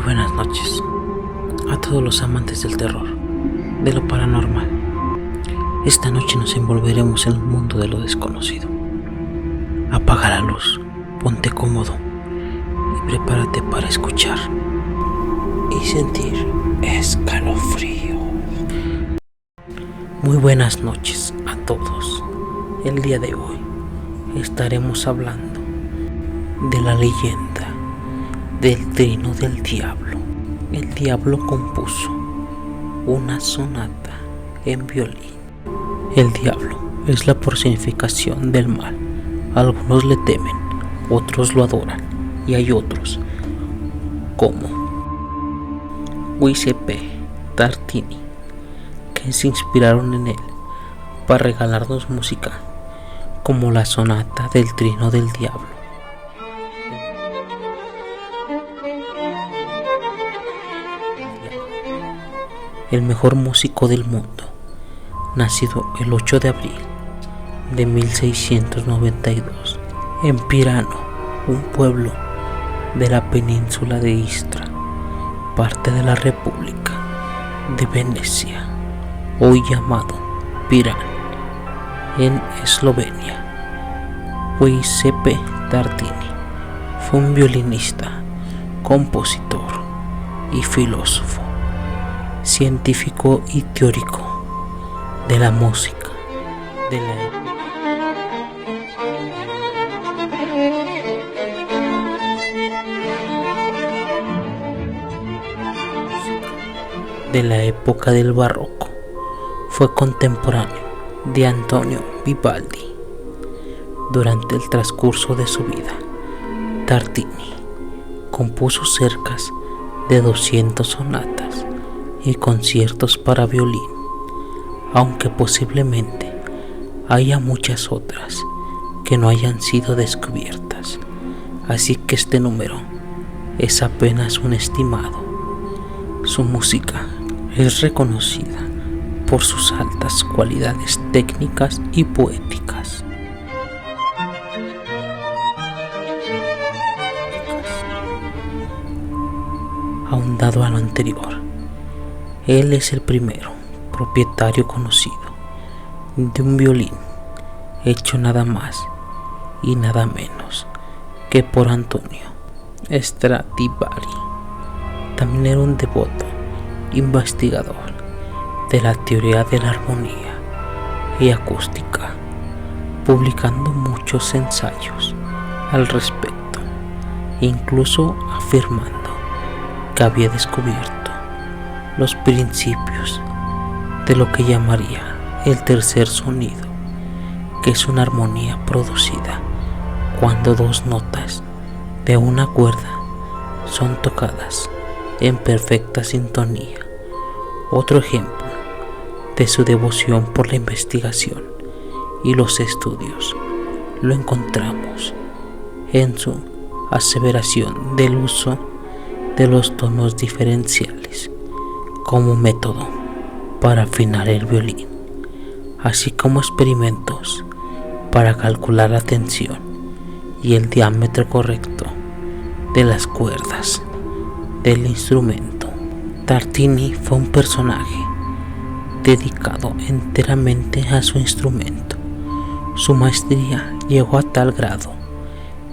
buenas noches a todos los amantes del terror, de lo paranormal. Esta noche nos envolveremos en un mundo de lo desconocido. Apaga la luz, ponte cómodo y prepárate para escuchar y sentir escalofrío. Muy buenas noches a todos. El día de hoy estaremos hablando de la leyenda del trino del diablo. El diablo compuso una sonata en violín. El diablo es la personificación del mal. Algunos le temen, otros lo adoran, y hay otros, como Giuseppe Tartini, que se inspiraron en él para regalarnos música, como la sonata del trino del diablo. El mejor músico del mundo, nacido el 8 de abril de 1692 en Pirano, un pueblo de la península de Istra, parte de la República de Venecia, hoy llamado Pirán, en Eslovenia. Giuseppe Tartini fue un violinista, compositor y filósofo, científico y teórico de la música de la época del barroco. Fue contemporáneo de Antonio Vivaldi. Durante el transcurso de su vida, Tartini compuso cerca de 200 sonatas y conciertos para violín, aunque posiblemente haya muchas otras que no hayan sido descubiertas, así que este número es apenas un estimado. Su música es reconocida por sus altas cualidades técnicas y poéticas. Ahondado a lo anterior, él es el primero propietario conocido de un violín hecho nada más y nada menos que por Antonio Stradivari. También era un devoto investigador de la teoría de la armonía y acústica, publicando muchos ensayos al respecto, incluso afirmando que había descubierto los principios de lo que llamaría el tercer sonido, que es una armonía producida cuando dos notas de una cuerda son tocadas en perfecta sintonía. Otro ejemplo de su devoción por la investigación y los estudios lo encontramos en su aseveración del uso de los tonos diferenciales como método para afinar el violín, así como experimentos para calcular la tensión y el diámetro correcto de las cuerdas del instrumento. Tartini fue un personaje dedicado enteramente a su instrumento. Su maestría llegó a tal grado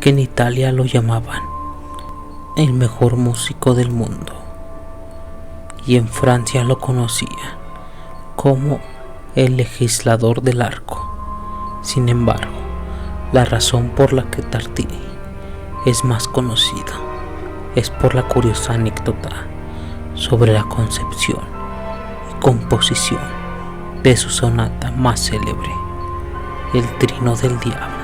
que en Italia lo llamaban el mejor músico del mundo, y en Francia lo conocían como el legislador del arco. Sin embargo, la razón por la que Tartini es más conocido es por la curiosa anécdota sobre la concepción y composición de su sonata más célebre, el trino del diablo.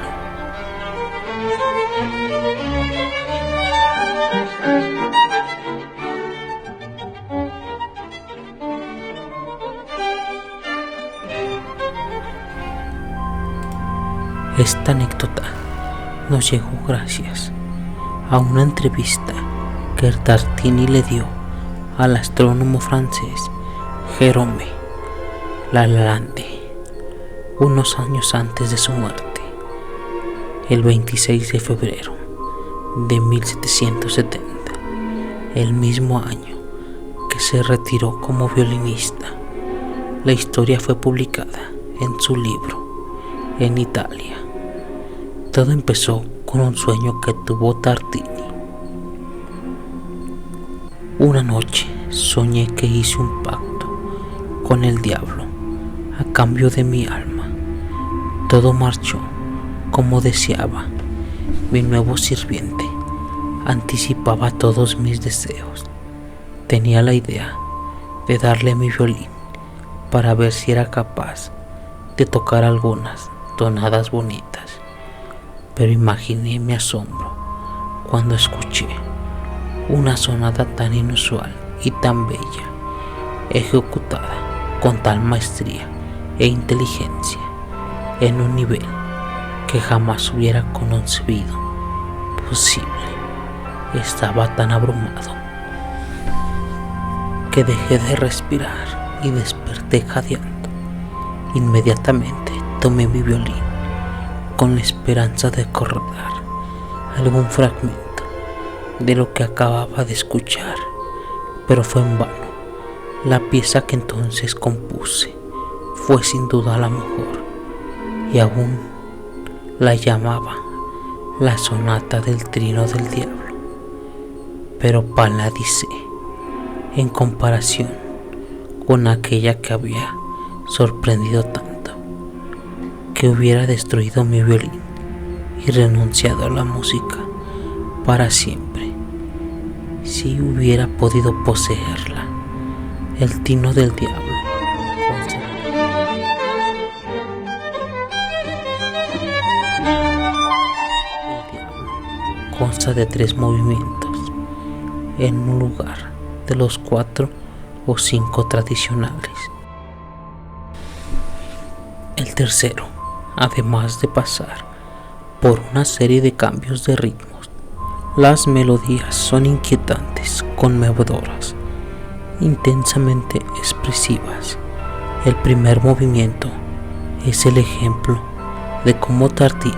Esta anécdota nos llegó gracias a una entrevista que Tartini le dio al astrónomo francés Jérôme Lalande unos años antes de su muerte, el 26 de febrero de 1770, el mismo año que se retiró como violinista. La historia fue publicada en su libro en Italia. Todo empezó con un sueño que tuvo Tartini. Una noche soñé que hice un pacto con el diablo a cambio de mi alma. Todo marchó como deseaba. Mi nuevo sirviente anticipaba todos mis deseos. Tenía la idea de darle mi violín para ver si era capaz de tocar algunas tonadas bonitas. Pero imaginé mi asombro cuando escuché una sonata tan inusual y tan bella, ejecutada con tal maestría e inteligencia, en un nivel que jamás hubiera concebido posible. Estaba tan abrumado que dejé de respirar y desperté jadeando. Inmediatamente tomé mi violín con la esperanza de recordar algún fragmento de lo que acababa de escuchar, pero fue en vano. La pieza que entonces compuse fue sin duda la mejor, y aún la llamaba la sonata del trino del diablo, pero paladicé en comparación con aquella que había sorprendido tanto, que hubiera destruido mi violín y renunciado a la música para siempre si hubiera podido poseerla. El trino del diablo consta de 3 movimientos en un lugar de los 4 o 5 tradicionales. El tercero, además de pasar por una serie de cambios de ritmos, las melodías son inquietantes, conmovedoras, intensamente expresivas. El primer movimiento es el ejemplo de cómo Tartini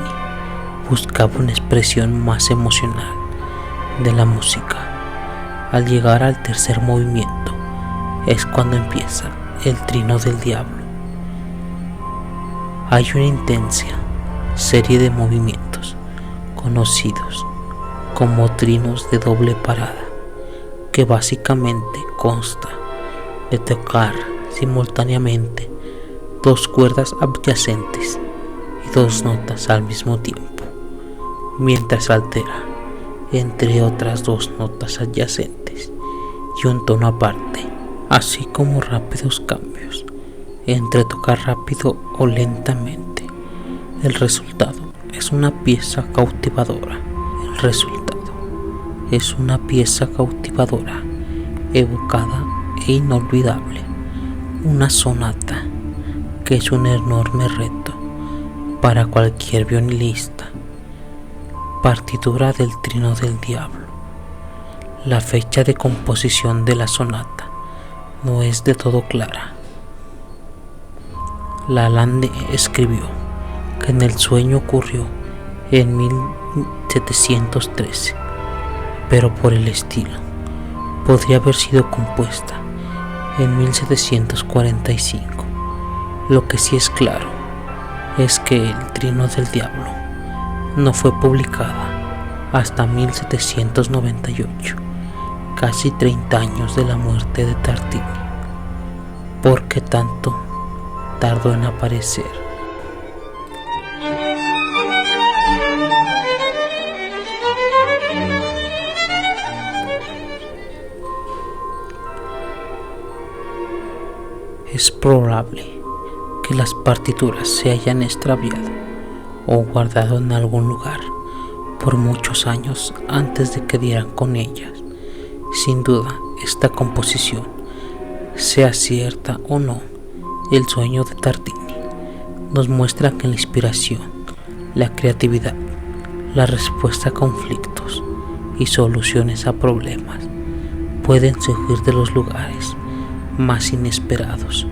buscaba una expresión más emocional de la música. Al llegar al tercer movimiento es cuando empieza el trino del diablo. Hay una intensa serie de movimientos conocidos como trinos de doble parada, que básicamente consta de tocar simultáneamente 2 cuerdas adyacentes y 2 notas al mismo tiempo, mientras altera entre otras 2 notas adyacentes y un tono aparte, así como rápidos cambios entre tocar rápido o lentamente. El resultado es una pieza cautivadora. Evocada e inolvidable. Una sonata que es un enorme reto para cualquier violinista. Partitura del trino del diablo. La fecha de composición de la sonata no es de todo clara. Lalande escribió que en el sueño ocurrió en 1713, pero por el estilo podría haber sido compuesta en 1745. Lo que sí es claro es que el trino del diablo no fue publicada hasta 1798, casi 30 años de la muerte de Tartini. ¿Por qué tanto tardó en aparecer? Es probable que las partituras se hayan extraviado o guardado en algún lugar por muchos años antes de que dieran con ellas. Sin duda, esta composición, sea cierta o no, el sueño de Tartini nos muestra que la inspiración, la creatividad, la respuesta a conflictos y soluciones a problemas pueden surgir de los lugares más inesperados,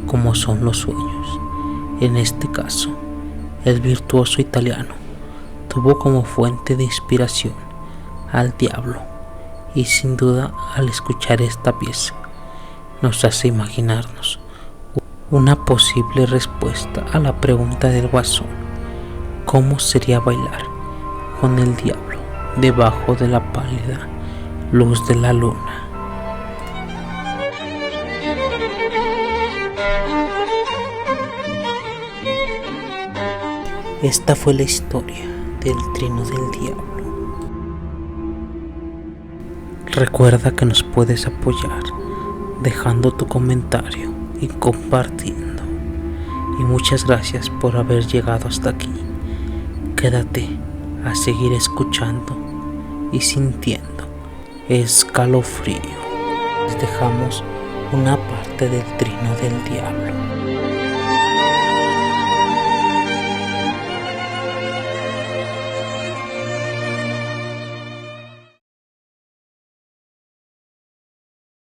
como son los sueños. En este caso, el virtuoso italiano tuvo como fuente de inspiración al diablo y sin duda al escuchar esta pieza nos hace imaginarnos una posible respuesta a la pregunta del Guasón: ¿cómo sería bailar con el diablo debajo de la pálida luz de la luna? Esta fue la historia del Trino del Diablo. Recuerda que nos puedes apoyar dejando tu comentario y compartiendo. Y muchas gracias por haber llegado hasta aquí. Quédate a seguir escuchando y sintiendo escalofrío. Les dejamos una parte del Trino del Diablo.